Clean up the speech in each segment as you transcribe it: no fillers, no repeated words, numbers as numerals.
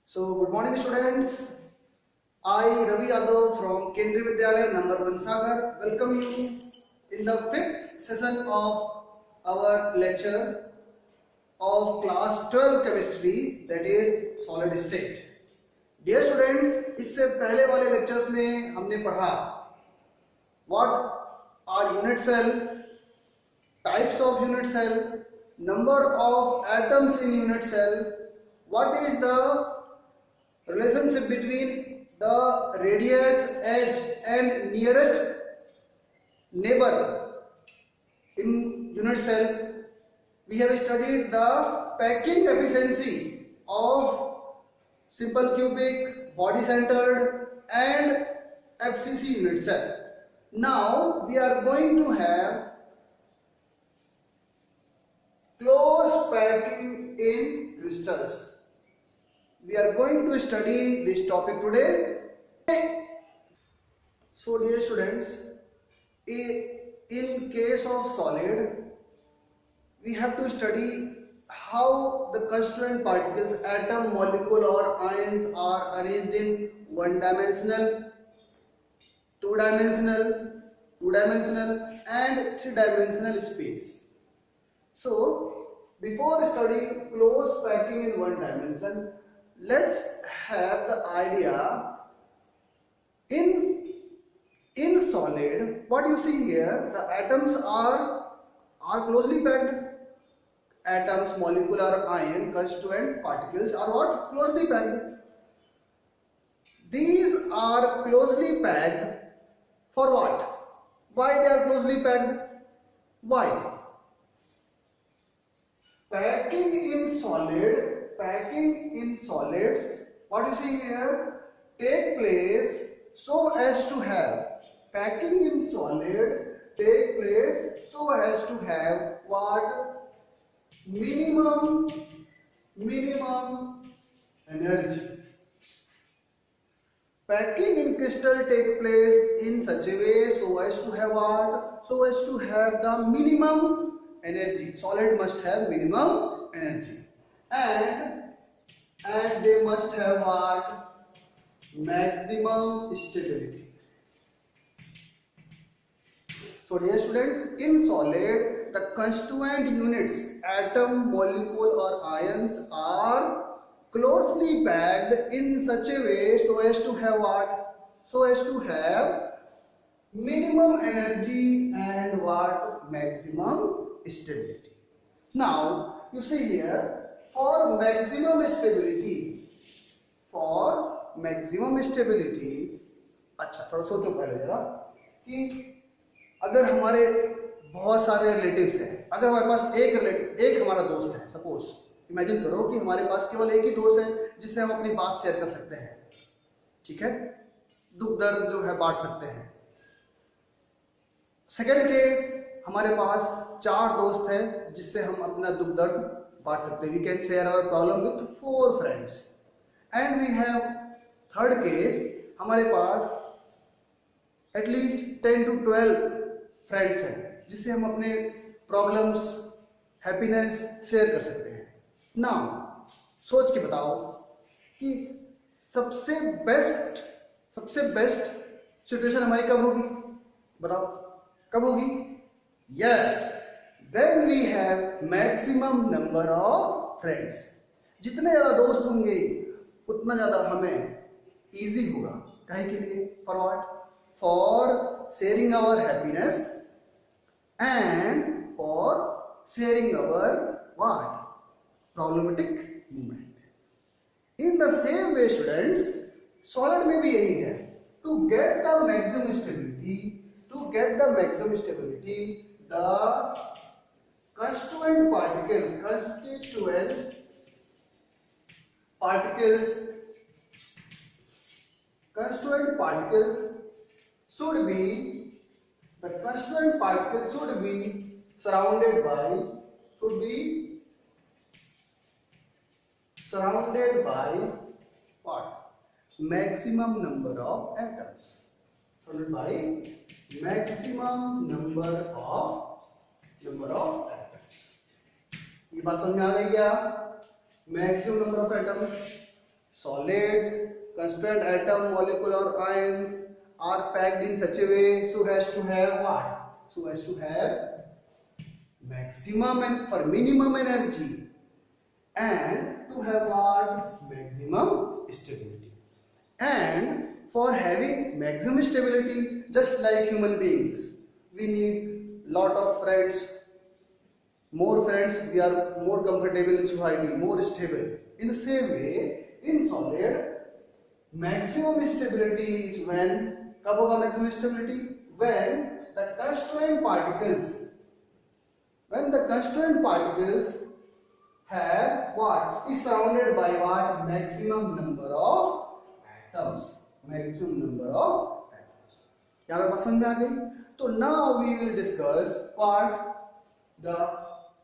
So, good morning students. I Ravi Yadav from Kendriya Vidyalaya number 1 Sagar welcome you in the 5th session of our lecture of class 12 chemistry, that is solid state. Dear students, इससे पहले वाले lectures में हमने पढ़ा what are unit cell, types of unit cell, number of atoms in unit cell, what is the relationship between the radius edge and nearest neighbor in unit cell. We have studied the packing efficiency of simple cubic, body centered and FCC unit cell. Now we are going to have close packing in crystals. We are going to study this topic today. So dear students, in case of solid, we have to study how the constituent particles, atom, molecule or ions are arranged in one-dimensional, two-dimensional and three-dimensional space. So before studying close packing in one dimension, let's have the idea in solid. What you see here, the atoms are closely packed. Atoms, molecular, ion, constituent particles are what? Closely packed. These are closely packed for what? Why they are closely packed? Why? Packing in solids, what you see here, take place so as to have, packing in solid take place so as to have what? Minimum energy. Packing in crystal take place in such a way so as to have what? So as to have the minimum energy. Solid must have minimum energy and they must have what? Maximum stability. So dear students, in solid the constituent units, atom, molecule or ions are closely packed in such a way so as to have what? So as to have minimum energy and what? Maximum stability. Now you see here, for maximum stability, अच्छा थोड़ा सोचो पहले जरा कि अगर हमारे बहुत सारे रिलेटिव्स हैं, अगर हमारे पास एक हमारा दोस्त है, सपोज इमेजिन करो कि हमारे पास केवल एक ही दोस्त है जिससे हम अपनी बात शेयर कर सकते हैं, ठीक है, दुख दर्द जो है बांट सकते हैं. सेकेंड केस, हमारे पास 4 दोस्त हैं जिससे हम अपना दुख दर्द बांट सकते हैं. We can share our problem with 4 friends. And we have third case, हमारे पास एटलीस्ट 10 to 12 फ्रेंड्स हैं जिससे हम अपने प्रॉब्लम्स, हैप्पीनेस शेयर कर सकते हैं. नाउ सोच के बताओ कि सबसे बेस्ट सिचुएशन हमारी कब होगी? बताओ कब होगी? Yes, when we have maximum number of friends. जितने ज्यादा दोस्त होंगे उतना ज्यादा हमें इजी होगा. काहे के लिए? For what? For sharing our happiness and for sharing our what? Problematic moment. In the same way students, solid में भी यही है. To get the maximum stability, the constituent particles should be surrounded by what? Maximum number of atoms. Surrounded by maximum number of atoms. ये बात समझ में आ गई क्या? Maximum number of atoms. solids, constituent atom, molecule or ions are packed in such a way so as to have what? So as to have maximum and for minimum energy and to have what? Maximum stability. And for having maximum stability, just like human beings, we need lot of friends. More friends, we are more comfortable in society, more stable. In the same way, in solid, maximum stability is when, कब होगा maximum stability? When the constituent particles have what? Is surrounded by what? Maximum number of atoms. Maximum number of atoms. क्या बात समझ में आ गई? तो now we will discuss what? The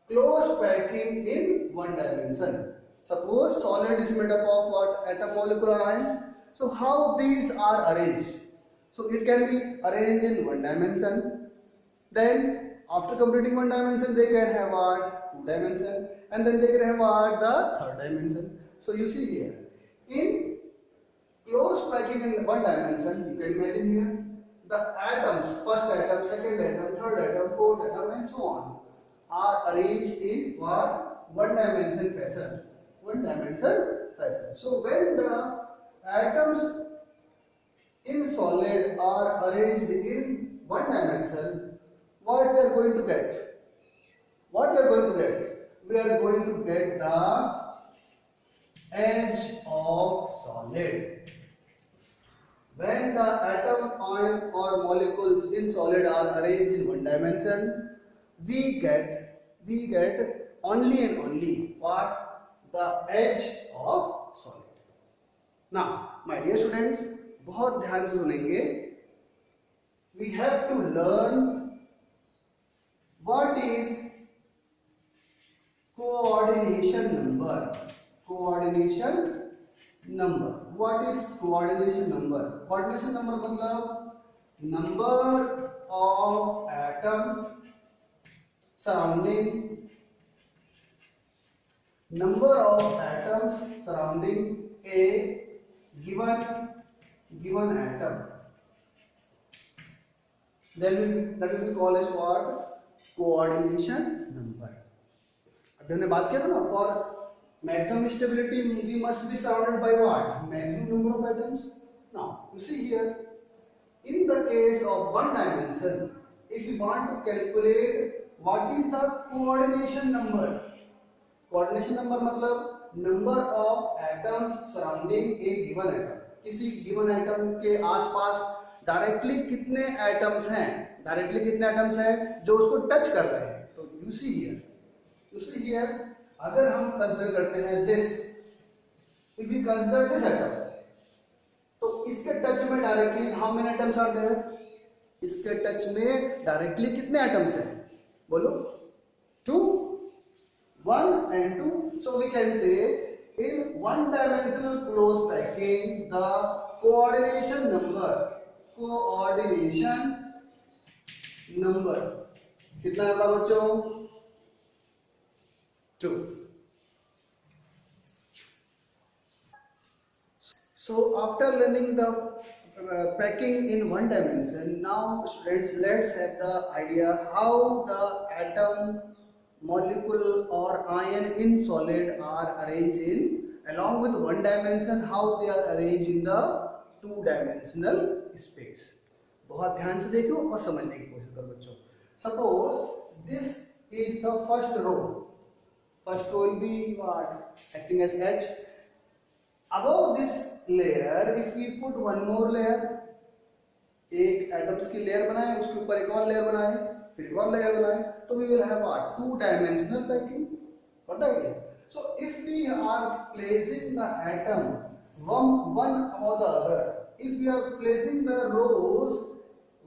close packing in one dimension. Suppose solid is made up of what? Atom, molecule or ions. So how these are arranged? So it can be arranged in one dimension. Then after completing one dimension, they can have what? Two dimension. And then they can have what? The third dimension. So you see here, in close packing in one dimension, you can imagine here, the atoms, first atom, second atom, third atom, fourth atom and so on, are arranged in what? One dimension fashion. One dimension fashion. So when the atoms in solid are arranged in one dimension, what we are going to get? What we are going to get? We are going to get the edge of solid. When the atom, ion or molecules in solid are arranged in one dimension, we get only and only what? The edge of solid. Now, my dear students, बहुत ध्यान से सुनेंगे. We have to learn what is coordination number. Coordination number. What is coordination number? Coordination number मतलब number of atom surrounding number of atoms surrounding a given atom. Then that will be called as what? Coordination number. अभी हमने बात किया था ना, for maximum stability we must be surrounded by what? Maximum number of atoms. Now you see here, in the case of one dimension, if we want to calculate what is the coordination number? Coordination number मतलब number of atoms surrounding a given atom. किसी given atom के आसपास directly कितने atoms हैं, जो उसको touch कर रहे हैं. तो you see here, अगर हम कंसीडर करते हैं this, if we consider this atom, तो इसके टच में directly how many atoms are there? इसके टच में डायरेक्टली कितने एटम्स हैं? बोलो. 2, 1 and 2. So we can say in one dimensional close packing, the coordination number कितना होगा बच्चों? 2. So after learning the packing in one dimension, now students, let's have the idea how the atom, molecule or ion in solid are arranged in, along with one dimension, how they are arranged in the two-dimensional space. बहुत ध्यान से देखो और समझने की कोशिश करो बच्चों. Suppose this is the first row. First row will be what? Acting as H. Above this layer, if we put one more layer, एक एटम्स की लेयर बनाए, उसके ऊपर एक और लेयर बनाए, फिर एक और लेयर बनाए, तो we will have what? Two-dimensional packing. Got the idea? So if we are placing the atom one or the other, if we are placing the rows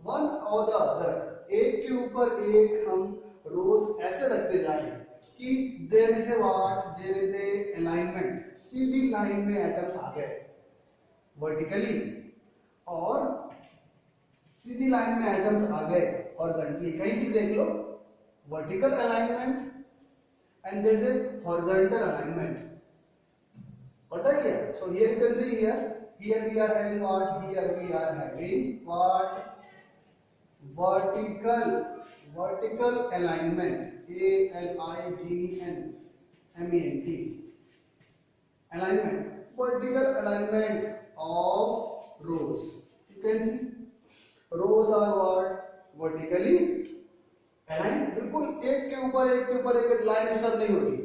one or the other, एक के ऊपर एक हम rows ऐसे रखते जाएं कि there is a what? There is a alignment. Sidhi line में एटम्स आ गए वर्टिकली, और सीधी लाइन में एटम्स आ गए हॉरिजॉन्टली. कहीं से देख लो, vertical alignment and there is a horizontal alignment. पता है क्या? So here you can see here we are having what? Here we are having what? Vertical alignment. ALIGNMENT. Alignment. Vertical alignment of rows. You can see rows are what? Vertically aligned. बिल्कुल एक के ऊपर एक line stub नहीं होती.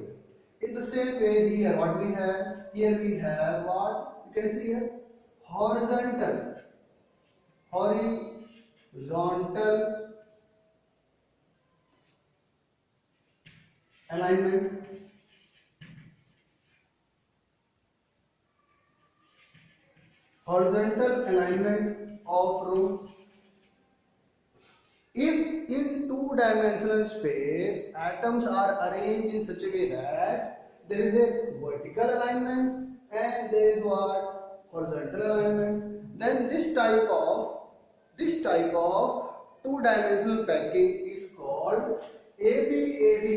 In the same way here what we have? Here we have what? You can see here horizontal alignment. Horizontal alignment of row. If in two-dimensional space atoms are arranged in such a way that there is a vertical alignment and there is what? Horizontal alignment, then this type of two-dimensional packing is called AAA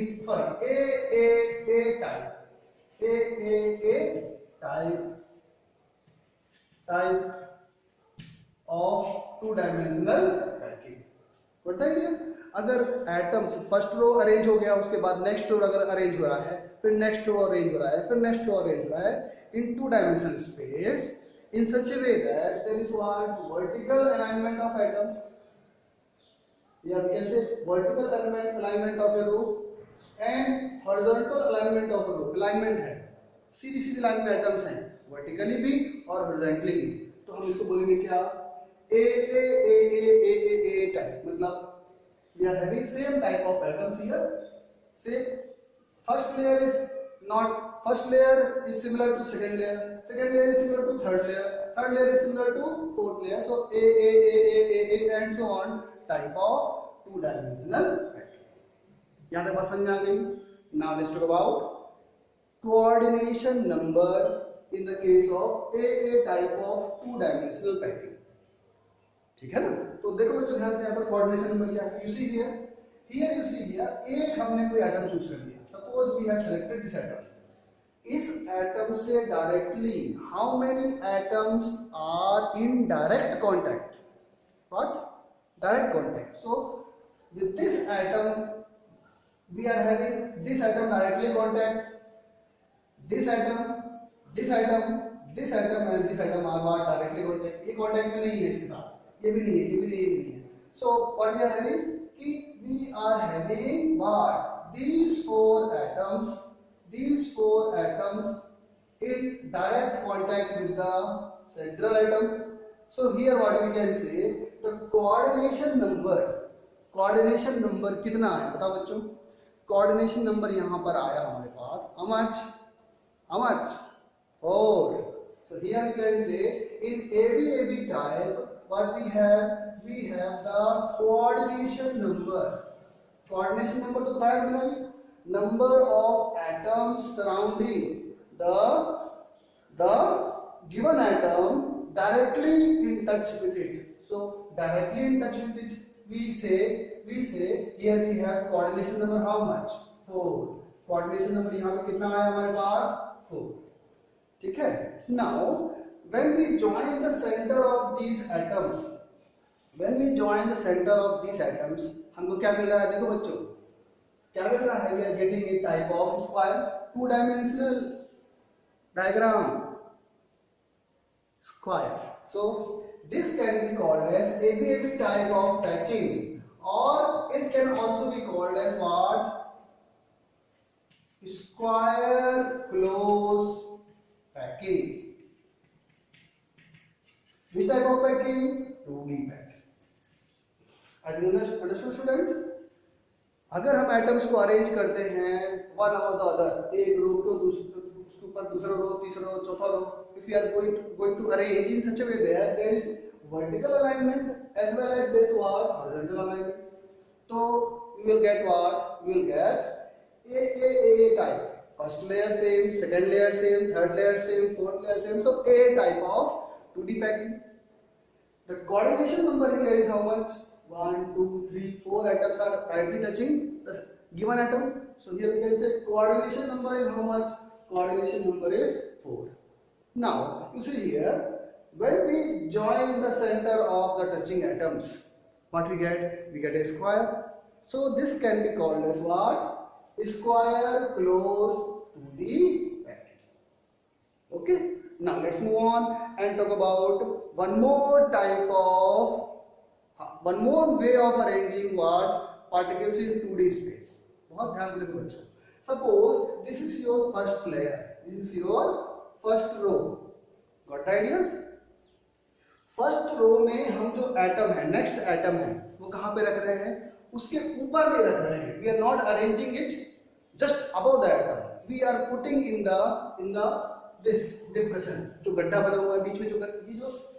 type of two-dimensional packing. बताइए क्या? अगर atoms first row arrange हो गया, उसके बाद next row अगर arrange हो रहा है, फिर नेक्स्ट रो अरेंज हो रहा है, फिर नेक्स्ट रो अरेंज हो रहा है in two dimensional space in such a way that there is what? Vertical alignment of atoms. Yeah, we can say vertical alignment of a row and horizontal alignment of a row. Alignment है, सीधी line में atoms हैं, vertically भी और horizontally भी. तो हम इसको बोलेंगे क्या? A type. मतलब we are having same type of atoms here. Say first layer is similar to second layer is similar to third layer is similar to fourth layer. So A and so on type of two-dimensional packing. यहाँ तक बात समझ में आ गई? Now let's talk about coordination number in the case of AA type of two-dimensional packing. ठीक है ना? तो देखो बच्चों ध्यान से, यहाँ पर कोऑर्डिनेशन नंबर क्या है? You see here एक हमने कोई एटम चूज कर लिया. Suppose we have selected this atom. इस एटम से directly how many atoms are in direct contact? What? Direct contact. So with this atom we are having this atom directly contact, this atom and this atom are what? Directly contact. ये contact में नहीं है इसके साथ, ये भी नहीं है. So what we are having कि we are having what? these four atoms in direct contact with the central atom. So here what we can say, the coordination number कितना आया बताओ बच्चों? coordination number यहाँ पर आया हमारे पास how much? 4. So here we can say in ABAB type what we have the coordination number. Coordination number तो बताया था ना, number of atoms surrounding the given atom directly in touch with it. So directly in touch with it we say here we have coordination number how much? 4. Coordination number यहाँ पे कितना आया हमारे पास? 4. ठीक है. Now when we join the center of these atoms, हमको क्या मिल रहा है? देखो बच्चों क्या मिल रहा है? We are getting a type of square, two-dimensional diagram, square. So this can be called as ABAB type of packing, or it can also be called as what? Square close packing. Which type of packing? 2D packing. As you understood student, अगर हम atoms को arrange करते हैं one about the other, एक रो को उसके ऊपर दूसरा रो, तीसरा रो, चौथा रो, if we are going to arrange in such a way there is vertical alignment as well as there is what? Horizontal alignment. So we will get what? We will get AA type. First layer same, second layer same, third layer same, fourth layer same. So A type of 2D packing. The coordination number here is how much? 1, 2, 3, 4 atoms are directly touching the given atom. So here we can say coordination number is how much? Coordination number is 4. Now you see here, when we join the center of the touching atoms, what we get? We get a square. So this can be called as what? A square close to the vacuum. Okay. Now let's move on and talk about one more way of arranging what? Particles in 2D space. बहुत ध्यान से देखो बच्चों. Suppose this is your first layer. This is your first row. Got the idea? First row में हम जो atom है, next atom है, वो कहां पे रख रहे हैं? उसके ऊपर नहीं रख रहे हैं. We are not arranging it just above the atom. We are putting in the this depression. जो गड्ढा बना हुआ है बीच में,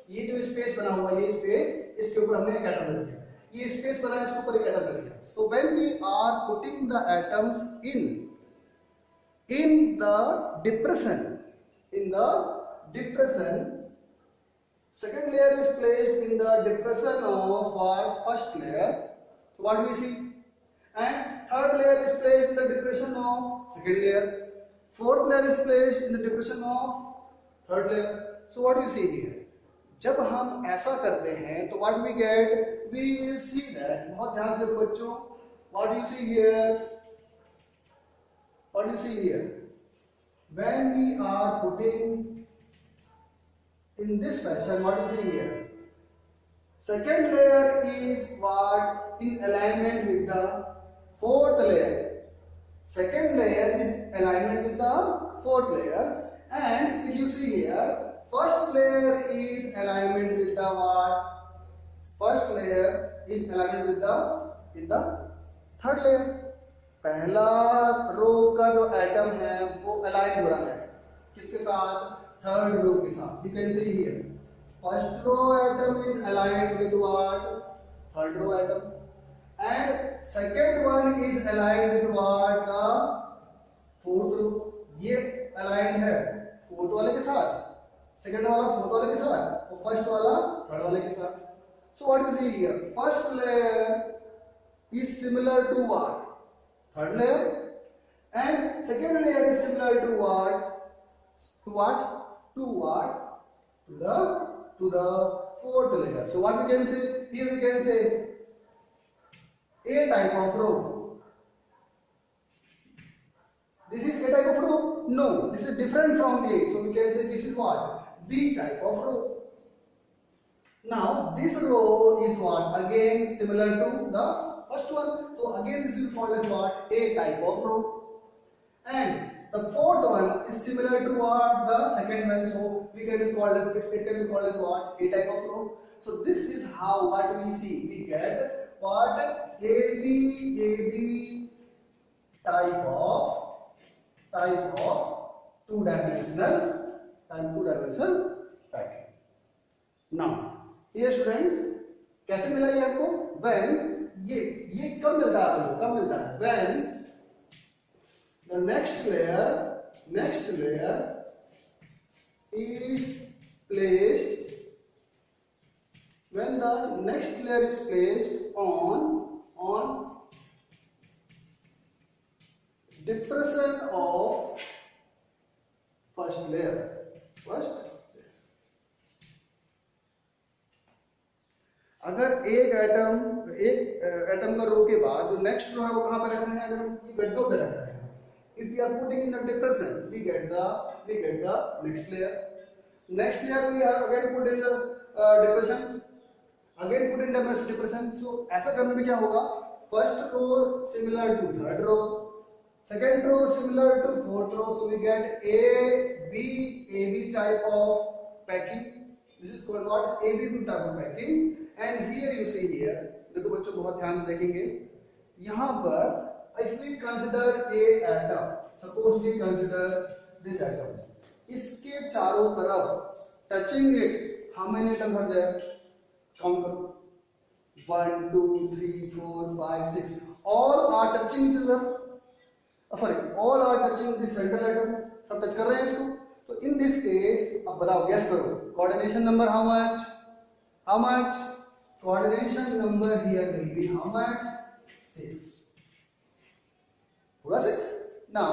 ये जो स्पेस बना हुआ है, ये स्पेस, इसके ऊपर हमने एक एटम रख दिया. ये स्पेस बना है, इसके ऊपर एक एटम रख दिया. So when we are putting the atoms in the depression, second layer is placed in the depression of what? First layer. So what do we see? And third layer is placed in the depression of second layer. Fourth layer is placed in the depression of third layer. So what do you see here? जब हम ऐसा करते हैं तो what we get? We will see that. बहुत ध्यान से देखो बच्चों. What do you see here? What do you see here? When we are putting in this fashion, what do you see here? Second layer is what? In alignment with the fourth layer. Second layer is alignment with the fourth layer. And if you see here, first layer is alignment with the what? First layer is alignment with the third layer. पहला रो का जो atom है वो align हो रहा है किसके साथ? थर्ड रो के साथ. You can see here first row atom is aligned with what? Third row atom. And second one is aligned with what? The fourth row. ये अलाइंड है फोर्थ वाले के साथ, सेकंड वाला फोर्थ वाले के साथ, और फर्स्ट वाला थर्ड वाले के साथ. So what you see here? First layer is similar to what? Third layer. And second layer is similar to what? To what? To what? To the fourth layer. So what we can say? Here we can say A type of row. This is A type of row? No, this is different from A. So we can say this is what? B type of row. Now this row is what? Again similar to the first one. So again this is called as what? A type of row. And the fourth one is similar to what? The second one. So we can call as, it can be called as what? A type of row. So this is how what we see. We get what? AB type of two-dimensional packing. Now here students, कैसे मिला ये आपको? When ये कब मिलता है आपको? कब मिलता है? When the next layer is placed, when the next layer is placed on depression of first layer. अगर एक एटम का रो के बाद जो नेक्स्ट रो है वो कहां पे रखना है? अगर ये गड्ढों पे रखना है. If we are putting in the depression, we get the next layer. Next layer we have again put in the depression, again put in the depression. So ऐसा करने में क्या होगा? First row similar to third row, second row similar to fourth row. So we get AB type of packing. This is called what? AB type of packing. And here you see here, देखो बच्चों बहुत ध्यान से देखेंगे, यहाँ पर if we consider a atom, suppose we consider this atom, इसके चारों तरफ touching it, how many atoms are there? Count करो. 1, 2, 3, 4, 5, 6. All are touching each other. Sorry, all are touching the central atom. सब टच कर रहे हैं इसको. तो in this case, अब बताओ, guess करो. Coordination number how much? How much? Coordination number here will be how much? 6. Hoga 6. Now,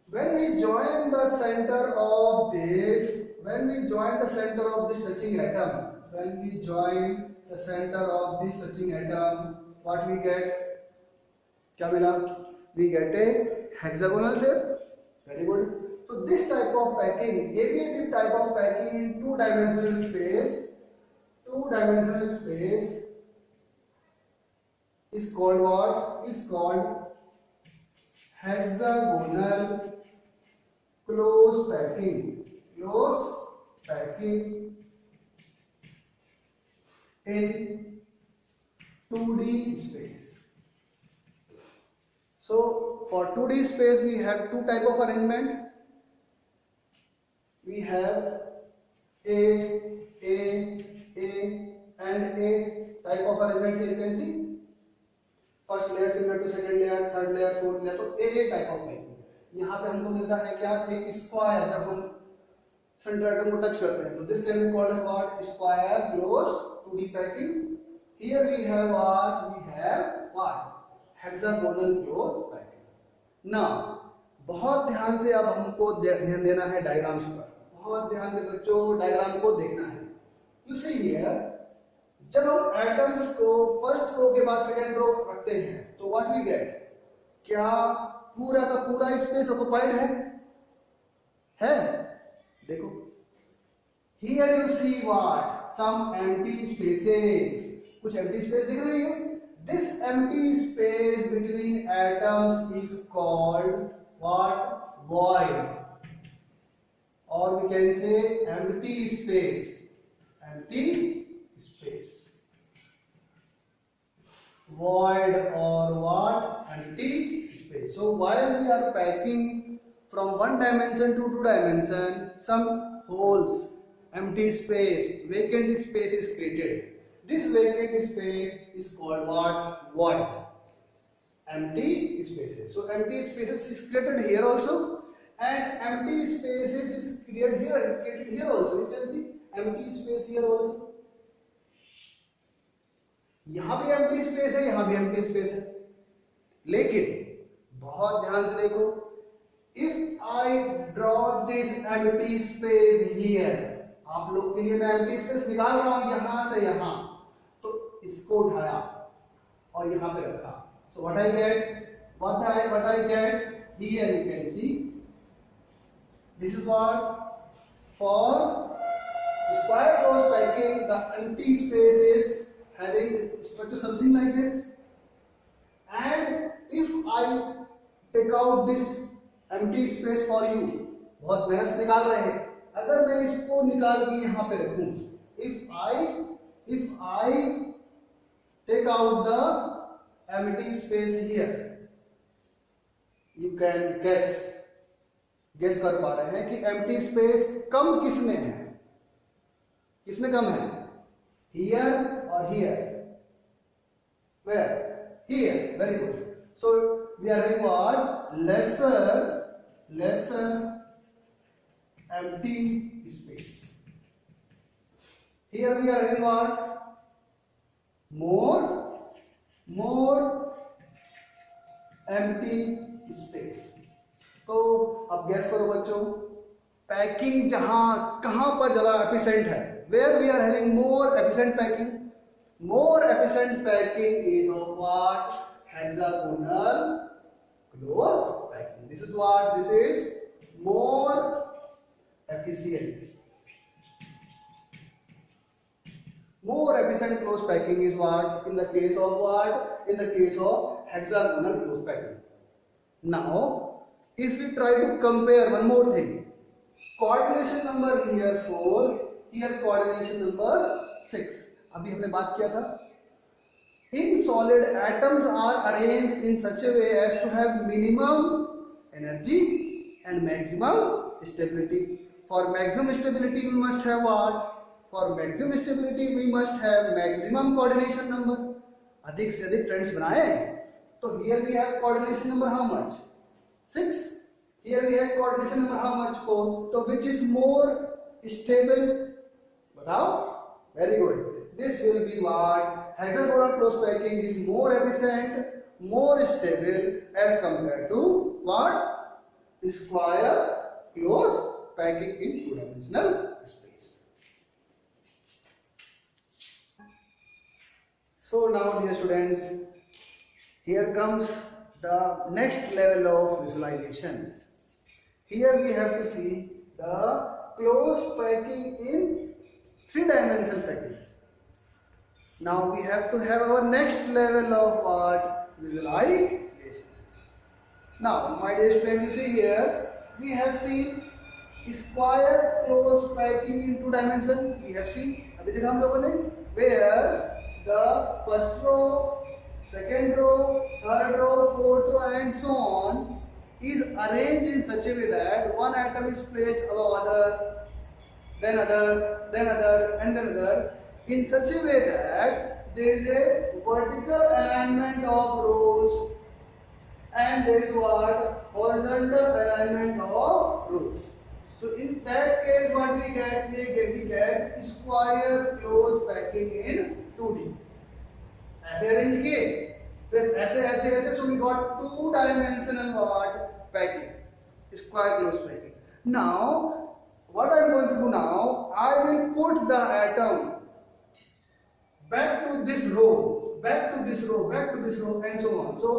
when we join the center of this when we join the center of this touching atom, what we get? क्या मिला? We get a hexagonal shape. Very good. So this type of packing, aviative type of packing in two-dimensional space is called what? Is called hexagonal close packing. Close packing in 2D space. So for 2D space we have two type of arrangement. We have A and A type of arrangement here you can see. First layer similar to second layer, third layer, fourth layer, तो A type of packing. यहाँ पे हमको मिलता है क्या? एक square, जब हम सेंटर एटम को टच करते हैं तो this can be called as what? Square close 2D packing. Here we have what? Hexagonal close packing. Now बहुत ध्यान से अब हमको ध्यान देना है डायग्राम्स पर। बहुत ध्यान से बच्चों डायग्राम को देखना है। यू सी हियर, जब हम एटम्स को फर्स्ट रो के बाद सेकंड रो रखते हैं तो व्हाट वी गेट? क्या पूरा का पूरा स्पेस ऑक्युपाइड है? देखो, here you see what? Some empty spaces. कुछ एम्प्टी स्पेस दिख रही है? This empty space between atoms is called what? void, or we can say empty space. Void or what? Empty space. So while we are packing from one dimension to two dimension, some holes, empty space, vacant space is created. This vacant space is called what? Void. Empty spaces. So empty spaces is created here also, and empty spaces is created here also. You can see empty space here also. यहां भी empty space है, यहां भी empty space है। लेकिन बहुत ध्यान से देखो, if I draw this empty space here, आप लोग के लिए मैं एम्प्टी स्पेस निकाल रहा हूं यहां से यहां, तो इसको उठाया और यहां पे रखा। So what I get? What I get here, you can see. This is what? For square close packing, the empty space is having structure something like this. And if I take out this empty space for you, बहुत मेहनत से निकाल रहे हैं, अगर मैं इसको निकाल के यहाँ पे रखूं, if I take out the empty space here, you can guess कर पा रहे हैं कि empty space कम किसमें है? किसमें कम है? Here or here? Where? Here. Very good. So we are having what? Lesser empty space. Here we are having what? More empty space. तो अब गैस करो बच्चों, पैकिंग कहां पर ज्यादा एफिशिएंट है? Where we are having more efficient packing? More efficient packing is of what? Hexagonal close packing. This is what? This is more efficient. More efficient close packing is what? In the case of what? In the case of hexagonal close packing. Now, if we try to compare one more thing, coordination number here 4, here coordination number 6. अभी हमने बात किया था, in solid atoms are arranged in such a way as to have minimum energy and maximum stability. For maximum stability we must have what? For maximum stability we must have maximum coordination number. अधिक से अधिक friends बनाए तो here we have coordination number how much? 6. Here we have coordination number how much? 4. So which is more stable? बताओ. Very good. This will be what? Hexagonal close packing is more efficient, more stable as compared to what? Square close packing in two-dimensional space. So now, dear students, here comes the next level of visualization. Here we have to see the closed packing in three-dimensional packing. Now we have to have our next level of what? Visualization. Now, my dear student, you see here, we have seen square closed packing in two dimension. We have seen, अभी देखा हम लोगों ने, where the first row, second row, third row, fourth row, and so on is arranged in such a way that one atom is placed above other, then other, then other, and then other, in such a way that there is a vertical alignment of rows and there is what? Horizontal alignment of rows. So in that case, what we get? We get square closed packing in 2D. ऐसे arrange किए, फिर ऐसे. So we got two-dimensional what? Packing, square closed packing. Now, what I am going to do now? I will put the atom back to this row, back to this row, back to this row, and so on. So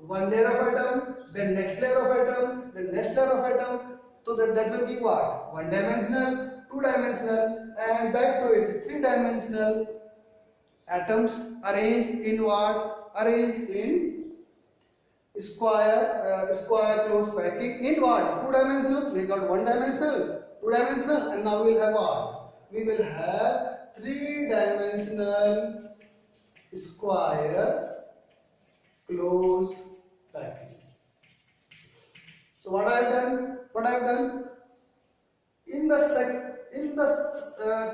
one layer of atom, then next layer of atom, then next layer of atom. So that will give what? One dimensional, two dimensional, and back to it, three dimensional atoms arranged in what? Arranged in square closed packing in what? Two dimensional. We got one dimensional, two dimensional, and now we will have what? We will have three dimensional square closed packing. So what I have done? In the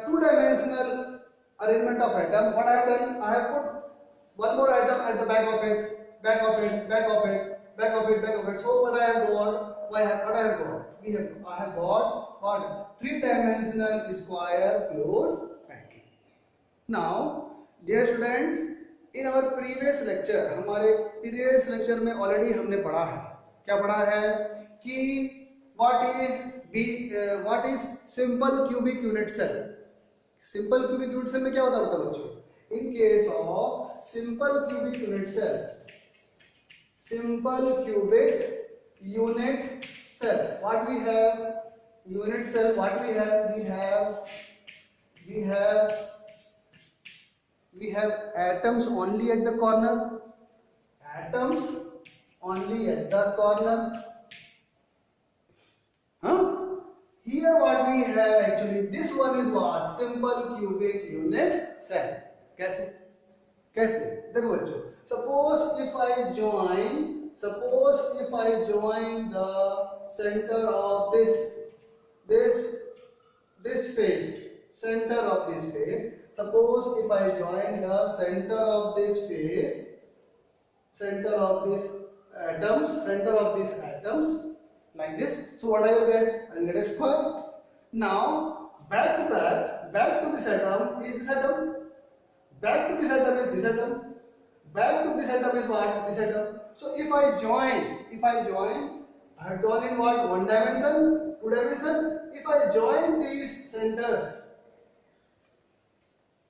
two-dimensional arrangement of atom, what I have done? I have put one more atom at the back of it, back of it, back of it, back of it, back of it. So what I have got? I have got what? Three-dimensional square closed packing. Now, dear students, in our previous lecture, हमारे previous lecture में already हमने पढ़ा है. क्या पढ़ा है? कि what is simple cubic unit cell? Simple cubic unit cell में क्या होता है बच्चों? In case of simple cubic unit cell, simple cubic unit cell, what we have? Unit cell, what we have? We have atoms only at the corner. Atoms only at the corner. Here what we have actually, this one is what? Simple cubic unit cell. कैसे? देखो बच्चों. Suppose if I join the center of this face, center of this face. Suppose if I join the center of this face, center of these atoms like this. So what I will get? I will get a square. Now back to this atom is this atom. Back to this atom is this atom. Back to this atom is what? This atom. So if I join, I have drawn in what? One dimension, two dimension. If I join these centers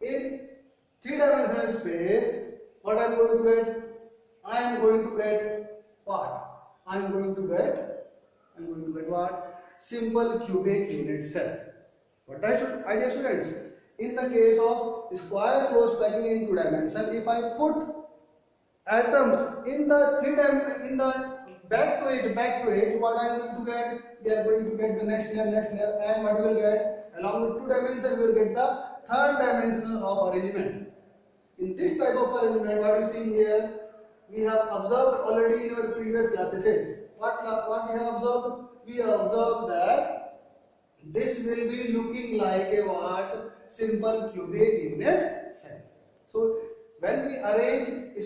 in three-dimensional space, what I am going to get? I am going to get what? I am going to get what? Simple cubic unit cell. What idea, students? In the case of square closed packing in two dimension, if I put atoms in the back to it, what I am going to get? We are going to get the next layer, and what we will get? Along with two dimensions, we will get the third dimension of arrangement. In this type of arrangement, what you see here, we have observed already in our previous classes. What we have observed? We observed that this will be looking like a what? Simple cubic unit cell. So when we arrange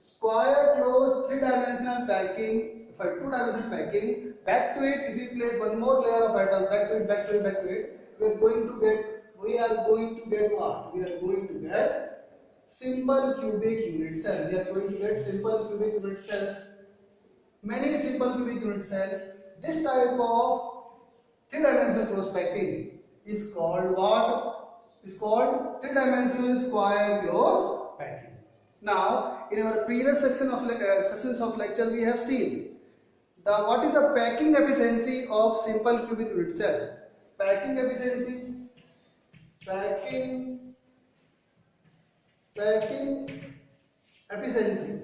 square closed three-dimensional packing, for two-dimensional packing, back to it, if we place one more layer of atom, back to it, we are going to get what? We are going to get simple cubic unit cell. We are going to get simple cubic unit cells. Many simple cubic unit cells. This type of three-dimensional close packing is called what? Is called three-dimensional square close packing. Now, in our previous sessions of lecture, we have seen what is the packing efficiency of simple cubic unit cell. Packing efficiency, packing efficiency.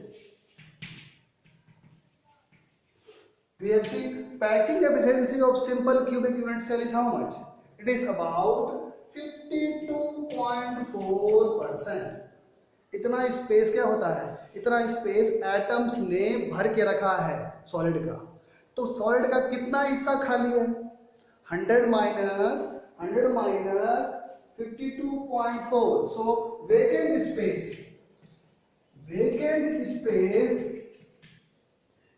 We have seen packing efficiency of simple cubic unit cell is how much? It is about 52.4%. इतना space क्या होता है? इतना space atoms ने भर के रखा है सॉलिड का. तो सॉलिड का कितना हिस्सा खाली है? 100 minus 52.4. So vacant space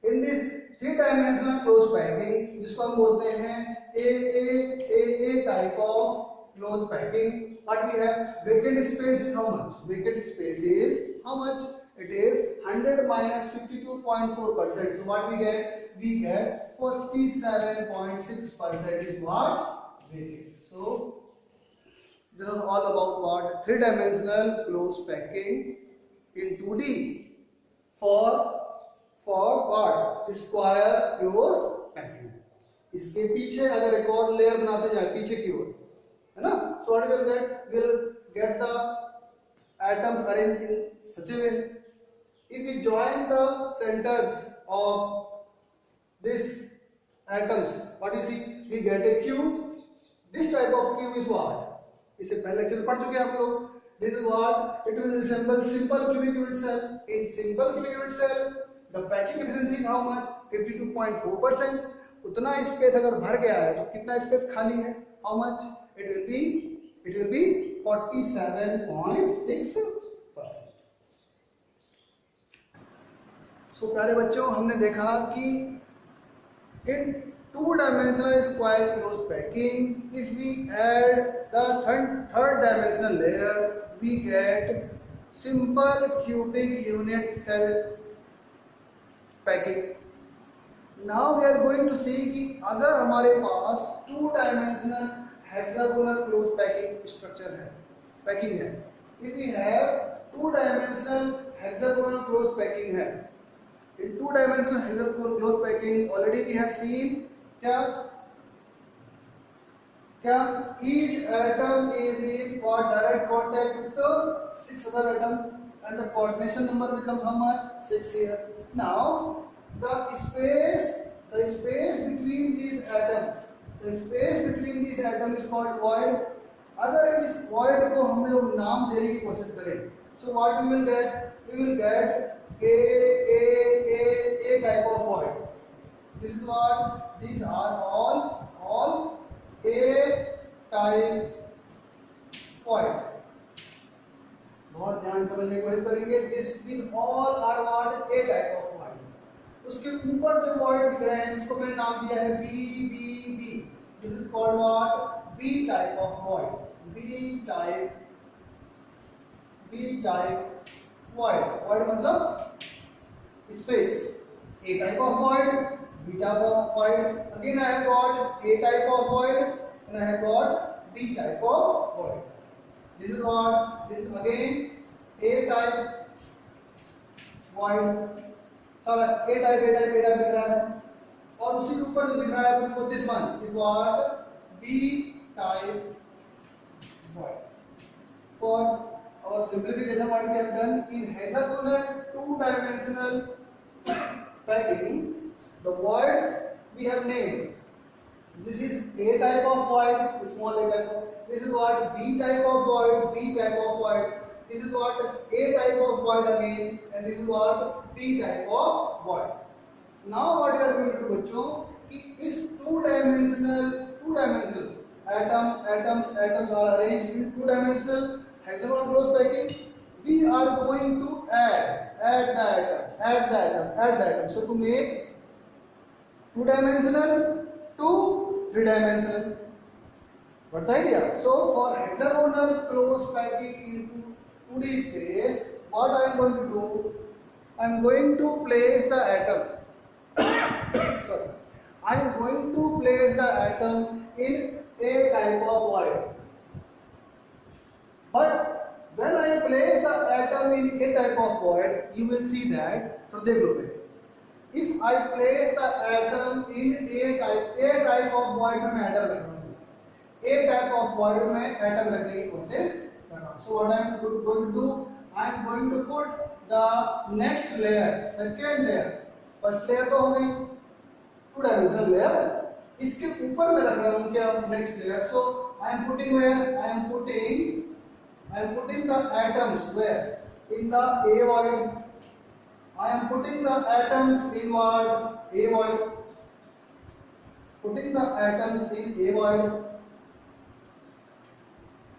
in this three dimensional close packing, जिसको हम बोलते हैं AA type of close packing. What we have? Vacant space is how much? Vacant space is how much? It is 100 minus 52.4%. So what we get? We get 47.6% is what? Vacant. So this is all about what? Three-dimensional close packing in 2D for what? Square close packing. इसके पीछे अगर एक और layer बनाते जाए पीछे की ओर, है ना? So what will get? We'll get the atoms arranged in such a way. If we join the centers of these atoms, what you see? We get a cube. This type of cube is what? इसे पहले lecture पढ़ चुके हैं आप लोग. This is what? It will resemble simple cubic unit cell. In simple cubic unit cell, the packing efficiency is how much? 52.4%. उतना space अगर भर गया है तो कितना स्पेस खाली है? How much? It will be 47.6%. So प्यारे बच्चों, हमने देखा कि in two-dimensional square close packing, if we add the third dimensional layer, we get simple cubic unit cell packing. Now we are going to see कि अगर हमारे पास two-dimensional hexagonal close packing structure है, packing है. If we have two-dimensional hexagonal close packing है, in two-dimensional hexagonal close packing already we have seen क्या each atom is in what? Direct contact with the 6 other atoms, and the coordination number becomes how much? 6 here. Now the space between these atoms is called void. अगर इस void को हम लोग नाम देने की कोशिश करें, so what we will get? We will get a type of void. This is what? These are all A type void. बहुत ध्यान समझने की कोशिश करेंगे. These all are what? A type of void. उसके ऊपर जो void दिख रहे हैं इसको मैंने नाम दिया है B. This is called what? B type of void. B type void. Void मतलब space. A type of void, B type of void. Again I have got A type of void and I have got B type of void. This is what? This is again A type void. सब A type दिख रहा है और उसी के ऊपर जो दिख रहा है वो this one is what? B type void. For our simplification, what we have done in hexagonal two-dimensional packing, the voids we have named. This is A type of void, small a type of. This is what? B type of void, B type of void. This is what? A type of void again, and this is what? B type of void. Now what we are going to do बच्चों कि इस two-dimensional atoms are arranged in two-dimensional hexagonal close packing. We are going to add the atoms. So to make two-dimensional to three-dimensional. What the idea? So for hexagonal close packing into 2D space, what I am going to do? I am going to place the atom. Sorry. I I am going to place the atom in a type of void. But when I place the atom in a type of void, you will see that. तो देख लो पहले. If I place the atom in a type of void में मैं atom रख रहा हूँ. A type of void में atom रखने की कोशिश कर रहा हूँ. So what I am going to do? I am going to put the next layer, second layer. First layer तो हो गई, two dimensional layer. इसके ऊपर मैं रख रहा हूँ क्या next layer. So I am putting where? I am putting the atoms where? In the A void. I am putting the atoms in what? A void. Putting the atoms in A void.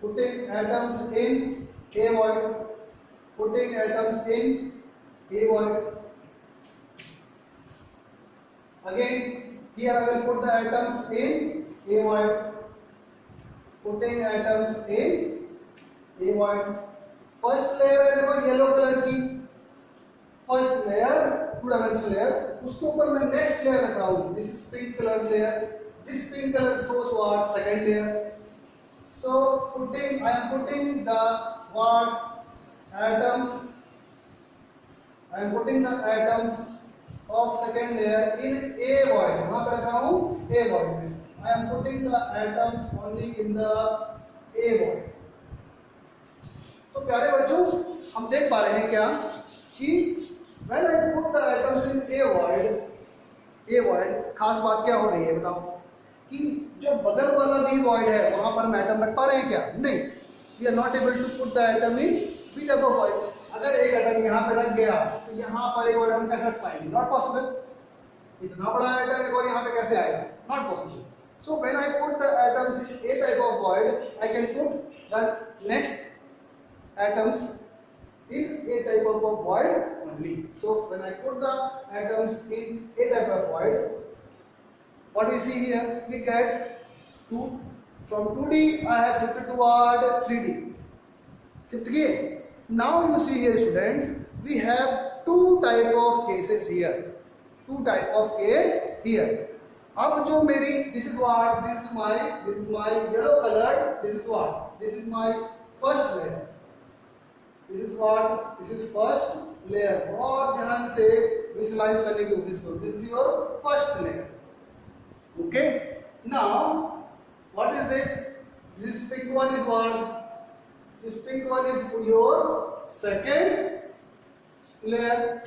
Putting atoms in A void. Putting atoms in A void. Again, here I will put the atoms in A void. Putting atoms in A void. First layer है देखो yellow colour की. First layer, two dimensional layer. उसके ऊपर मैं next layer रख रहा हूँ. This is pink color layer. This pink color shows what? Second layer. So I am putting the what? Atoms. I am putting the atoms of second layer in A void. कहाँ पे रख रहा हूँ? A void में. I am putting the atoms only in the A void. तो प्यारे बच्चों, हम देख पा रहे हैं क्या कि when I put the atoms in A void, खास बात क्या हो रही है बताओ? कि जो बगल वाला B void है वहां पर हम एटम रख पा रहे हैं क्या? नहीं. We are not able to put the atom in B type of void. अगर एक एटम यहाँ पे रख गया तो यहाँ पर एक और एटम कैसे रख पाएंगे? Not possible. इतना बड़ा एटम एक और यहाँ पे कैसे आएगा? Not possible. So when I put the atoms in A type of void, I can put the next atoms in A type of void only. So when I put the atoms in A type of void, what we see here, we get from 2D I have shifted toward 3D. Shift किए. Now you see here students, we have two type of cases here. Two type of case here. अब जो मेरी this is my yellow colored, this is what? This is my first layer. This is what? This is first layer. बहुत ध्यान से visualize करने की कोशिश करो. This is your first layer. Okay. Now, what is this? This pink one is what? This pink one is your second layer.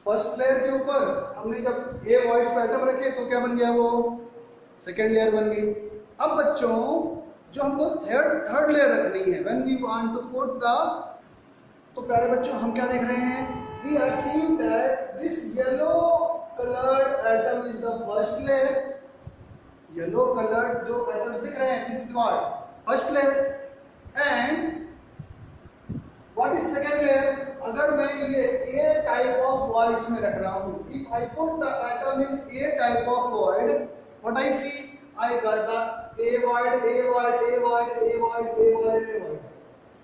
First layer के ऊपर हमने जब A voids पर एटम रखे तो क्या बन गया वो? Second layer बन गई. अब बच्चों जो हमको थर्ड लेयर रखनी है, when we want to put the, तो प्यारे बच्चों हम क्या देख रहे हैं? We are seeing that this yellow colored atom is the first layer. Yellow colored जो atoms दिख रहे हैं, this is what? First layer. And what is second layer? अगर मैं ये A type of voids में रख रहा हूँ, if I put the atom in A type of void, what I see? I got the A void, A void, A void, A void, A void, A void.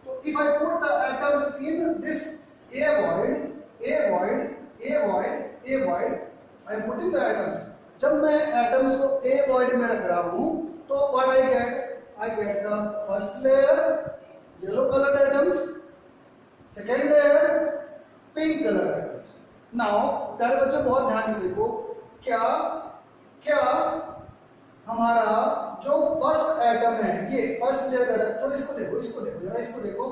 So if I put the atoms in this A void, A void, A void, A void, I am putting the atoms. जब मैं atoms को A void में रख रहा हूँ, तो what I get? I get the first layer, yellow colored atoms, second layer, pink colored atoms. Now, प्यारे बच्चों बहुत ध्यान से देखो, क्या हमारा जो फर्स्ट एटम है, ये फर्स्ट लेयर एटम, थोड़ा इसको देखो जरा इसको देखो.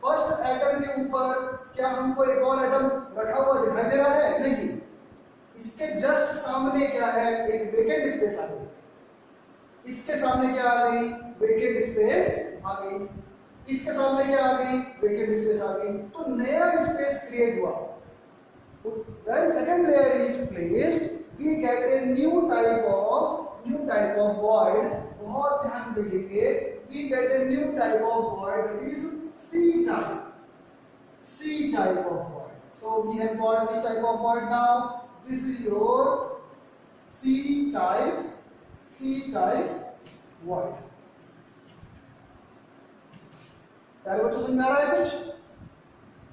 फर्स्ट एटम के ऊपर क्या हमको एक और एटम रखा हुआ दिखाई दे रहा है? नहीं. इसके जस्ट सामने क्या है? एक वेकेंट स्पेस आ गई. इसके सामने क्या आ गई? वेकेंट स्पेस आ गई. इसके सामने क्या आ गई? वेकेंट स्पेस आ गई. तो नया स्पेस क्रिएट हुआ. When second layer is placed, we get a new type of void. बहुत ध्यान से देखेंगे. We get a new type of void. It is C type of void. So we have got this type of void now. This is your C type void. प्यारे बच्चों समझ में आ रहा है कुछ?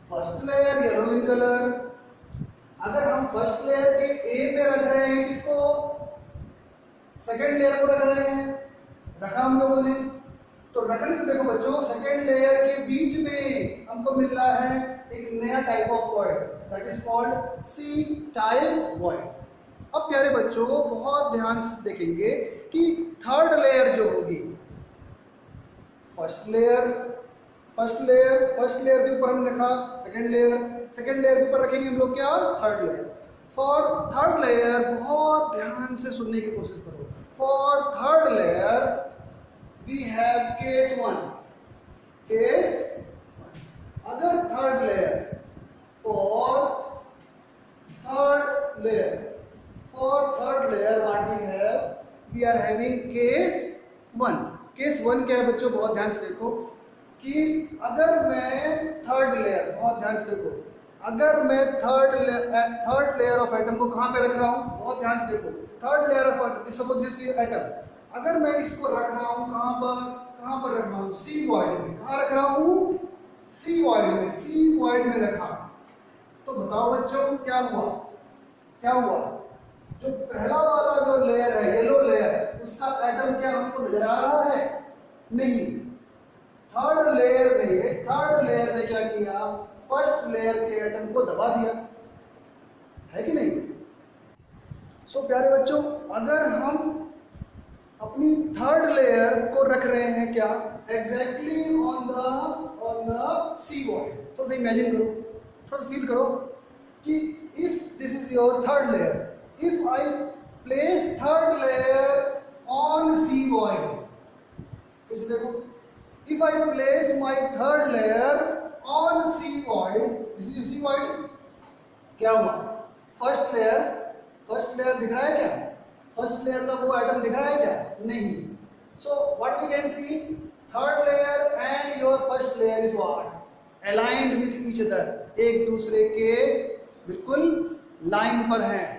First layer yellow in colour. अगर हम first layer के A पे रख रहे हैं किसको? सेकेंड लेयर को रख रहे हैं, रखा हम लोगों ने। तो रखने से देखो बच्चों, सेकेंड लेयर के बीच में हमको मिल रहा है एक नया type of void, that is called C type void. अब प्यारे बच्चों बहुत ध्यान से देखेंगे कि थर्ड लेयर जो होगी, फर्स्ट लेयर के ऊपर हम लिखा सेकेंड लेयर के ऊपर रखेंगे हम लोग क्या, third layer. For third layer बहुत ध्यान से सुनने की कोशिश करो। For third layer we have case 1। अगर third layer for third layer what we are having case 1। Case 1 क्या है बच्चों, बहुत ध्यान से देखो कि अगर मैं थर्ड लेयर, बहुत ध्यान से देखो, अगर मैं थर्ड लेयर ऑफ एटम को कहां पे रख रहा हूं, बहुत ध्यान से देखो, third layer of atom, suppose this atom, अगर मैं इसको रख रहा हूं कहां पर रख रहा हूं, सी वॉइड में। कहां रख रहा हूं, सी वॉइड में रखा। तो बताओ बच्चों क्या हुआ, जो पहला वाला जो लेयर है, येलो लेयर, उसका एटम क्या हमको नजर आ रहा है, नहीं। थर्ड लेयर ने क्या किया, फर्स्ट लेयर के एटम को दबा दिया, है कि नहीं। सो प्यारे बच्चों, अगर हम अपनी थर्ड लेयर को रख रहे हैं क्या, exactly on the C void. थोड़ा सा इमेजिन करो, थोड़ा सा फील करो कि if this is your third layer, if I place third layer on C void, इसे देखो, if I place my third layer on C void, this is C void, क्या हुआ, फर्स्ट लेयर दिख रहा है क्या, फर्स्ट लेयर का वो एटम दिख रहा है क्या, नहीं। So what we can see, third layer and your first layer is what, aligned with each other, एक दूसरे के बिल्कुल लाइन पर हैं,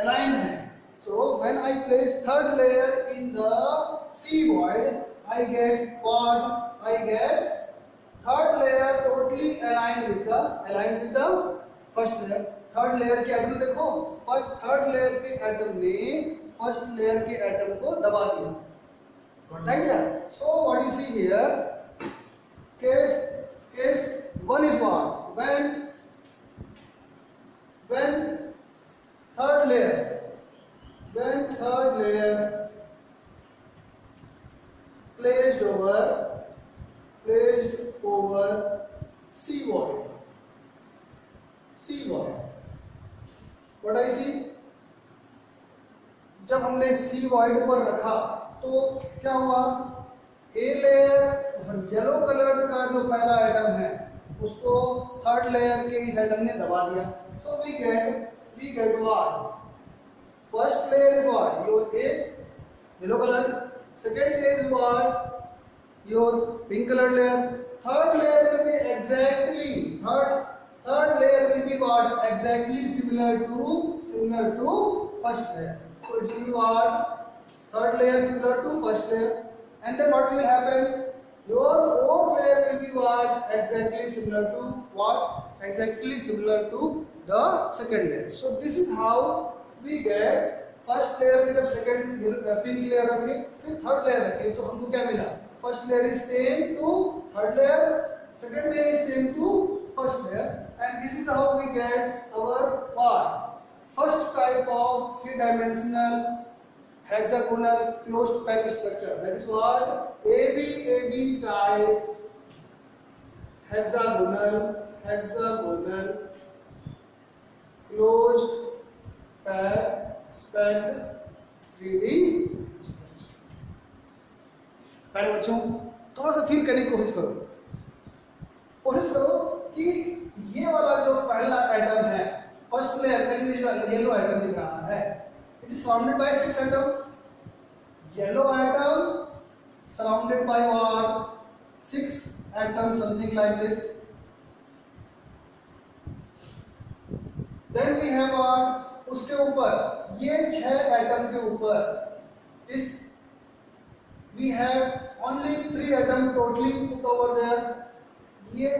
aligned है। So when I place third layer in the C void, I get what? I get third layer totally aligned with the first layer। Third layer के atom देखो, third layer के एटम ने first layer के atom को दबा दिया। Got idea? So what you see here, case 1 is what? When third layer placed over C void, what I see, जब हमने C void पर रखा तो क्या हुआ, ए लेयर येलो कलर का जो पहला एटम है उसको थर्ड लेयर के इस एटम ने दबा दिया। So we get what? First layer is what? Your A, yellow color. Second layer is what? Your pink colored layer. Third layer will be exactly third layer will be what? Exactly similar to first layer. So it will be what? Third layer similar to first layer. And then what will happen? Your fourth layer will be what? Exactly similar to what? Exactly similar to the second layer. So this is how we get first layer में जब second pink layer रखे, फिर third layer रखे, तो हमको क्या मिला, first layer is same to third layer, second layer is same to first layer, and this is how we get our first type of 3-dimensional hexagonal closed pack structure, that is what ABAB type hexagonal closed packed 3D। पहले बच्चों थोड़ा सा feel करने की कोशिश करो कि ये वाला जो पहला एटम है, फर्स्ट लेयर में जो येलो एटम दिख रहा है, it is surrounded by 6 atoms. Yellow atom surrounded by what? 6 atoms, something like this. Then we have what? उसके ऊपर ये 6 एटम के ऊपर this we have only 3 atom totally put over there. ये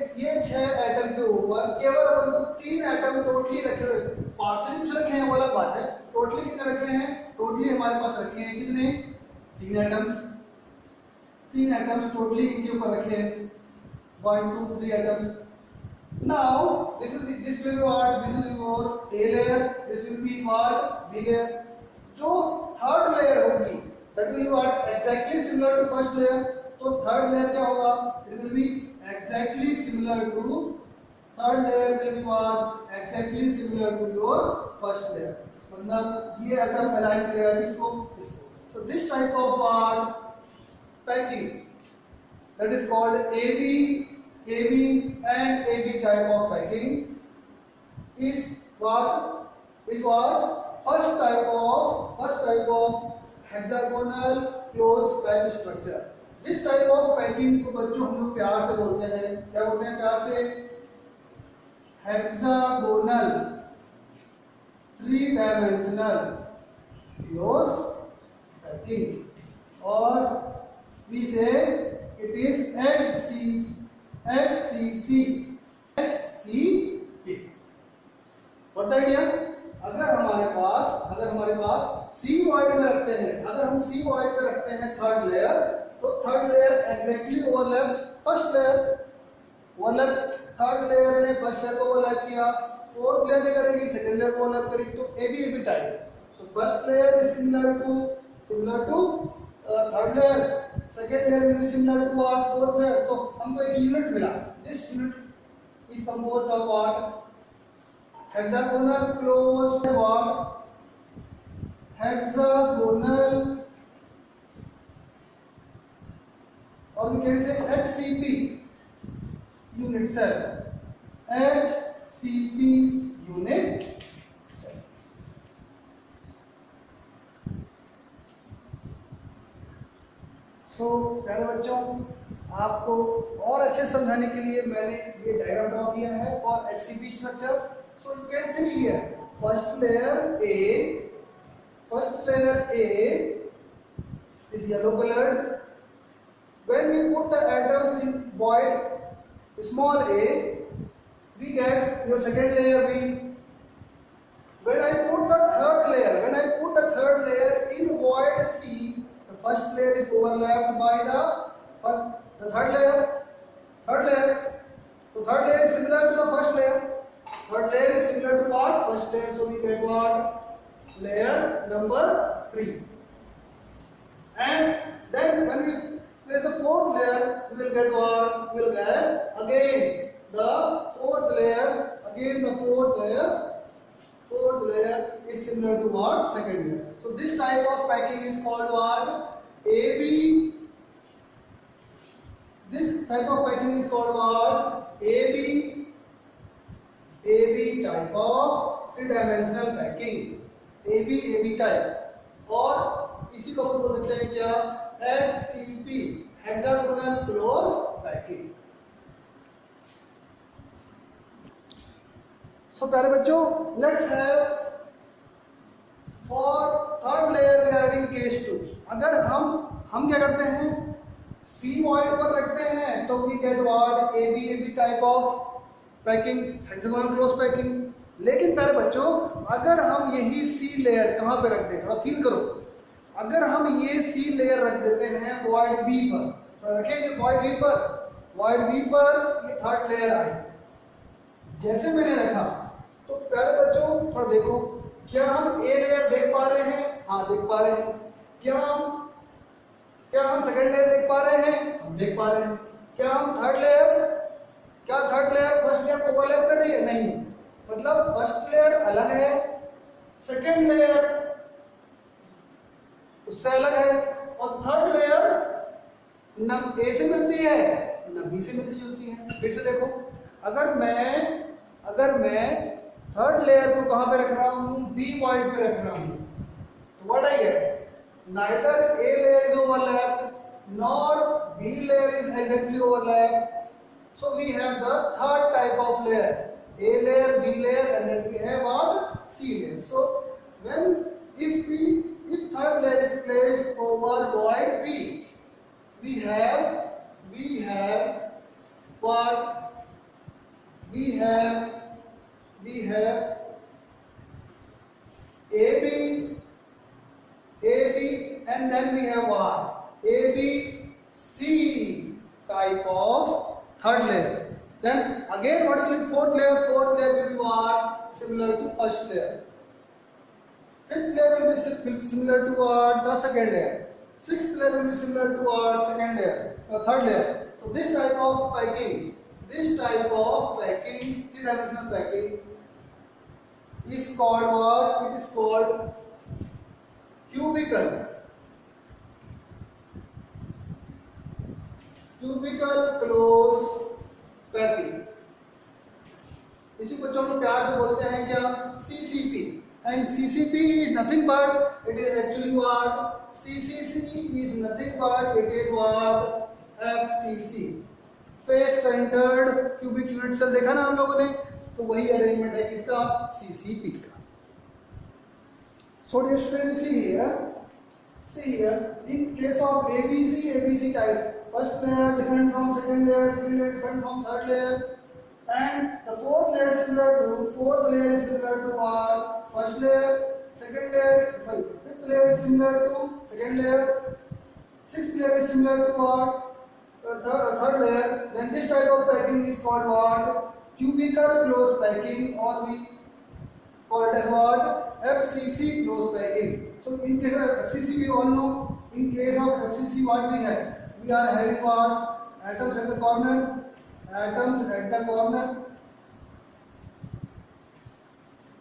6 एटम के ऊपर केवल अपन को 3 एटम टोटली रखे हुए, पार्शियली कुछ रखे हैं वो अलग बात है, टोटली कितने रखे हैं, टोटली हमारे पास रखे हैं कितने, 3 एटम्स, 3 एटम्स टोटली इनके ऊपर रखे हैं, 1 2 3 atoms. Now this will be what, this will be your A layer, this will be what, B layer. जो थर्ड लेयर होगी that will be what, exactly similar to first layer. तो third layer क्या होगा, it will be exactly similar to, third layer will be what, exactly similar to your first layer. मतलब ये atom align करेगा किसको, इसको. So this type of what, packing, that is called AB and AB type of packing is what, first type of hexagonal closed pack structure. This type of packing को बच्चों हम लोग प्यार से बोलते हैं, क्या बोलते हैं प्यार से, hexagonal 3-dimensional closed packing, or we say it is HCC. What the idea? अगर हमारे पास C void में रखते हैं, अगर हम C void में रखते हैं थर्ड लेयर, तो third layer exactly overlaps first layer, third layer ने फर्स्ट लेयर को ओवरलैप किया, फोर्थ लेयर ने करेगी सेकंड लेयर को ओवरलैप करेगी, तो AB type. So first layer is similar to third layer, second layer will be similar to what, fourth layer. तो हमको एक यूनिट मिला. This unit is composed of what, hexagonal closed what, hexagonal, or we can say HCP unit cell, HCP unit cell. तो प्यारे बच्चों, आपको और अच्छे समझाने के लिए मैंने ये डायग्राम ड्रॉ किया है for HCP structure. So you can see here first layer A is yellow colored. When we put the atoms in void small a, we get your second layer B. When I put the third layer in void C, the first layer is overlapped by the third layer. So third layer is similar to the first layer. Third layer is similar to what? First layer. So we get what? Layer number 3. And then when we place the fourth layer, we will get what? We will get again the fourth layer. Again the fourth layer is similar to what? Second layer. So this type of packing is called what? AB. This type of packing is called what? AB type of 3-dimensional packing. AB type. और इसी को अपन बोल सकते हैं क्या? HCP, hexagonal closed packing. So प्यारे बच्चों, let's have for third layer we are having case 2. अगर हम क्या करते हैं, C void पर रखते हैं तो we get what? AB type of packing, hexagonal closed packing. लेकिन प्यारे बच्चों, अगर हम यही C लेयर कहाँ पे रख दें, थोड़ा फील करो, अगर हम ये C लेयर रख देते हैं void B पर, तो रखेंगे void B पर ये थर्ड लेयर आए, जैसे मैंने रखा, तो प्यारे बच्चों थोड़ा देखो, क्या हम A लेयर देख पा रहे हैं? हाँ देख पा रहे हैं. क्या हम सेकंड लेयर देख पा रहे हैं? हम देख पा रहे हैं. क्या थर्ड लेयर फर्स्ट लेयर को ओवरलैप कर रही है? नहीं. मतलब फर्स्ट लेयर अलग है, सेकंड लेयर उससे अलग है, और थर्ड लेयर न A से मिलती है न B से मिलती जुलती है. फिर से देखो, अगर मैं थर्ड लेयर को कहां पे रख रहा हूं? B void पे रख रहा हूं, तो what I get? neither A layer is overlapped nor B layer is exactly overlapped. So we have the third type of layer, A layer, B layer, and then we have what? C layer. So if third layer is placed over void B, we have what? We have AB AB, and then we have what? ABC type of third layer. Then again, what will be fourth layer? Fourth layer will be what? Similar to first layer. Fifth layer will be similar to what? The second layer. Sixth layer will be similar to what? Second layer. Third layer. So this type of packing, three-dimensional packing is called what? It is called cubical close packing. इसी को हम लोग प्यार से बोलते हैं क्या? CCP. And CCP is nothing but it is actually what? CCC is nothing but it is what? FCC. Face centered cubic unit cell देखा ना हम लोगों ने? तो वही अरेंजमेंट है किसका? CCP का. So dear students, see here, in case of ABC type, first layer different from second layer different from third layer, and the fourth layer is similar to what? First layer, fifth layer is similar to second layer, sixth layer is similar to what? Third layer. Then this type of packing is called what? Cubical close packing, or we call it as what? FCC close packing. So in case of FCC, we all know, in case of FCC what we have? We are having what? Atoms at the corner,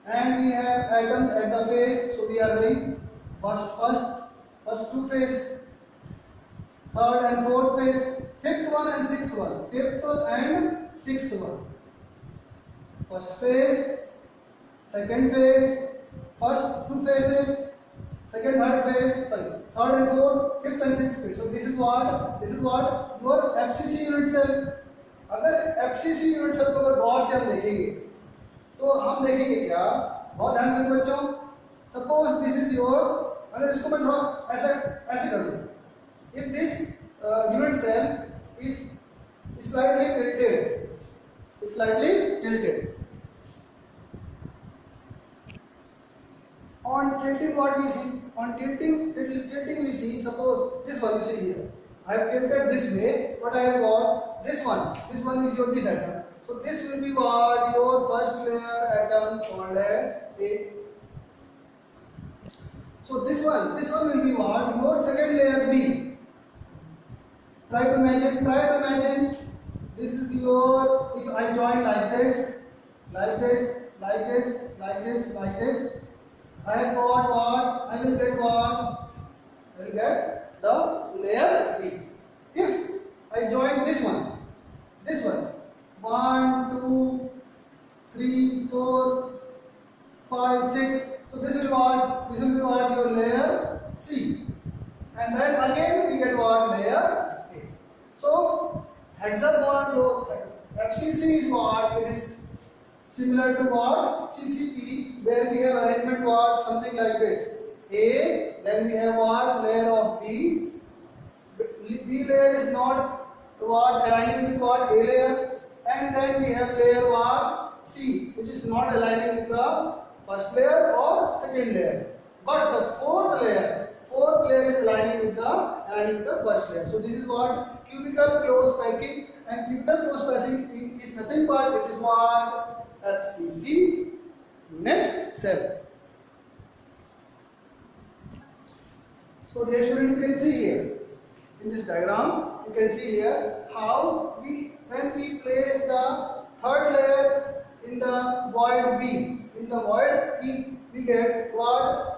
and we have atoms at the face. So we are having first two phase, third and fourth phase, fifth and sixth one. First phase, second phase, first two phases, second, third phase, third and fourth, fifth and sixth phase. So this is what your FCC unit cell. अगर FCC unit cell को अगर गौर से हम देखेंगे तो हम देखेंगे क्या? बहुत ध्यान से बच्चों, सपोज दिस इज योर, अगर इसको मैं थोड़ा ऐसे कर दूं, if this unit cell is slightly tilted, on tilting what we see? On tilting we see, suppose this one you see here, I have tilted this way, but I have got this one is your this atom. So this will be what? Your first layer atom called as A. So this one will be what? Your second layer B. Try to imagine. This is your, if I join like this, I have got what? I will get what? I will get the layer B. If I join this one, 1, 2, 3, 4, 5, 6. So this will be what? Your layer C. And then again we get what? Layer A. So hexagon FCC is what? It is similar to what? CCP, where we have arrangement what? Something like this. A, then we have what? Layer of B. B layer is not what? Aligning with what? A layer. And then we have layer what? C, which is not aligning with the first layer or second layer. But the fourth layer is aligning with the first layer. So this is what? Cubical close packing. And cubical close packing is nothing but it is what? FCC unit cell. So dear students, you can see here in this diagram, you can see here how when we place the third layer in the void B, we get what?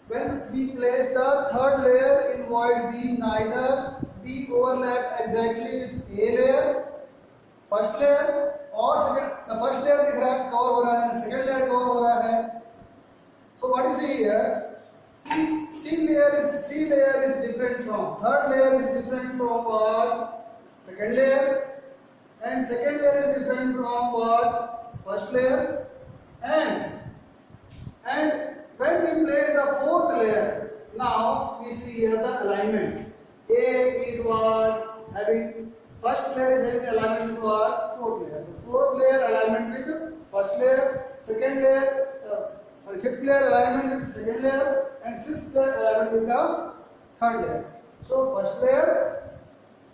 When we place the third layer in void B, neither B overlap exactly with A layer, first layer और second. The first layer दिख रहा है cover हो रहा है, second layer cover हो रहा है. So what you see here? C layer is different from third layer is different from what? Second layer, and second layer is different from what? First layer, and when we place the fourth layer, now we see here the alignment. A is what? Having first layer is having alignment with what? Fourth layer. So fourth layer alignment with first layer, second layer. sorry, fifth layer alignment with second layer, and sixth layer alignment with the third layer. So first layer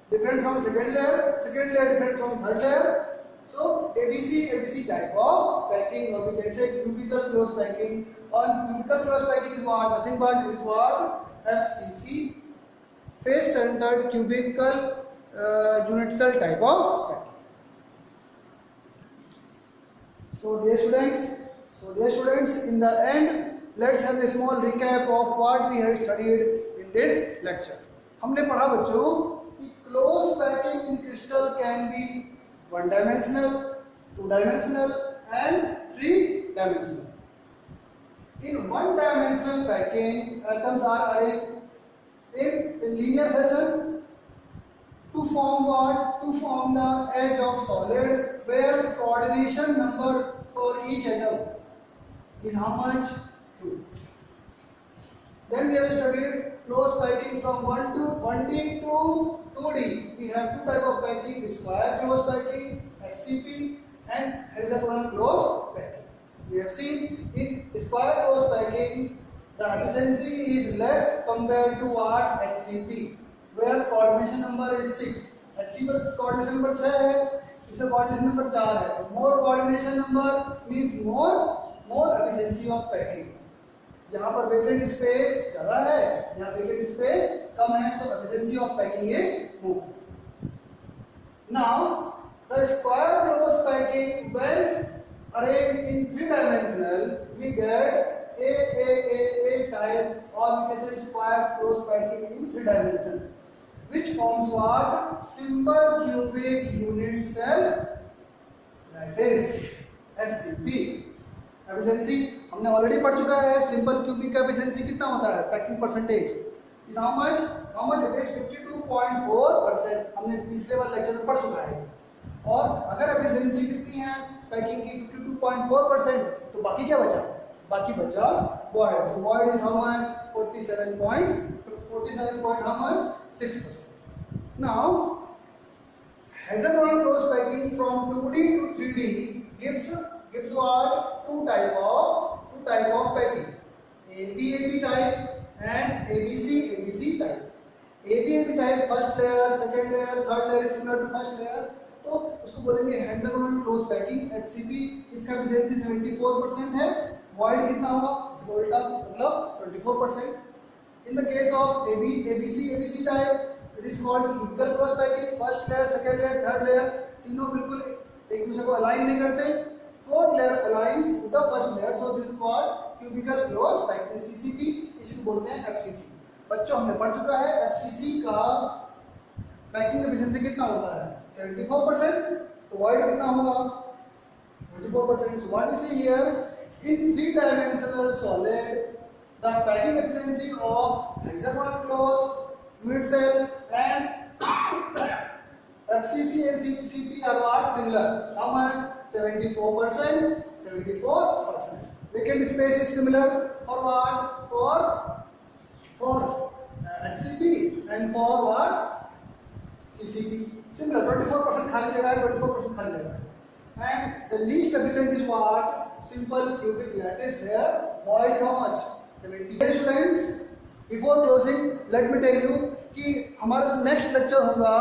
different from second layer different from third layer. So ABC type of packing, or we can say cubical close packing. On cubical close packing is what? Nothing but is what? FCC, face centered cubical unit cell type of packing. So dear students, in the end, let's have a small recap of what we have studied in this lecture. हमने पढ़ा बच्चों कि close packing in crystal can be one dimensional, two dimensional, and three dimensional. In one dimensional packing, atoms are arranged in linear fashion to form what? To form the edge of solid, where coordination number for each atom is how much? 2. Then we have studied close packing from 1D to 2D. We have two type of packing: square close packing (SCP) and hexagonal close packing. We have seen in square close packing the efficiency is less compared to what? HCP, where coordination number is 6. HCP पर coordination number 6 है, इससे coordination number 4 है. More coordination number means more efficiency of packing. यहाँ पर vacant space ज़्यादा है, यहाँ vacant space कम है, तो efficiency of packing is more. Now the square close packing, when arranged in 3 dimensional, we get A type, or we can say square close packing in 3 dimension, which forms what? Simple cubic unit cell, like this, SCP. Efficiency हमने already पढ़ चुका है. Simple cubic का efficiency कितना होता है? Packing percentage is how much it is 52.4%. हमने पिछले वाले लेक्चर में पढ़ चुका है. और अगर एफिशिएंसी कितनी है पैकिंग की? 52.4%. तो बाकी क्या बचा? बाकी बचा वॉइड. तो void is how much? 47.6%. Now hexagonal close packing from 2D to 3D gives what? Two type of packing: AB type and ABC type. AB type first layer, second layer, third layer is similar to first layer, तो उसको बोलेंगे hexagonal close packing HCP. इसका efficiency 74% है. void कितना होगा? इसका उल्टा मतलब 24%. In the case of ABC type, it is called cubical close packing. First layer, second layer, third layer तीनों बिल्कुल एक दूसरे को अलाइन नहीं करते. Fourth layer aligns with the first layer, so this is called cubical close packing CCP. इसको बोलते हैं FCC. बच्चों हमने पढ़ चुका है FCC का पैकिंग एफिशिएंसी कितना होता है? 74%. तो void कितना होगा? 24%. So what we see here, in 3-dimensional solid, the packing efficiency of hexagonal close unit cell and FCC and CCP are what? Similar. How much? 74%. Vacant space is similar for what? For HCP and for what? CCP. Similar. 24% खाली जगह है, 24% खाली जगह है. And the least efficient is what? Simple cubic lattice layer. Void how much? 70. Students, before closing, let me tell you कि हमारा जो next lecture होगा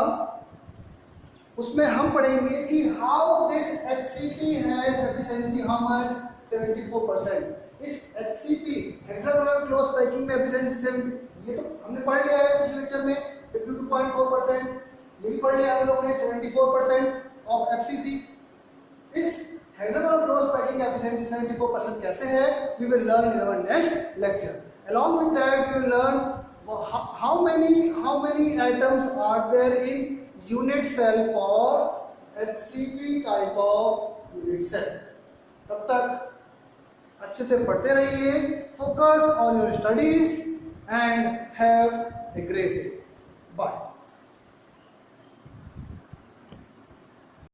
उसमें हम पढ़ेंगे कि how this HCP has efficiency how much? 74%. इस HCP हेक्सागोनल क्लोज पैकिंग में एफिशिएंसी 70, ये तो हमने पढ़ लिया है पिछले लेक्चर में. 52.4%. ये भी पढ़ लिया हम लोगों ने. 74% ऑफ FCC. इस हेक्सागोनल क्लोज पैकिंग का एफिशिएंसी 74% कैसे है? We will learn in our next lecture. Along with that, we will learn how many atoms are there in unit cell for HCP type of unit cell. तब तक अच्छे से पढ़ते रहिए. Focus on your studies and have a great day. Bye.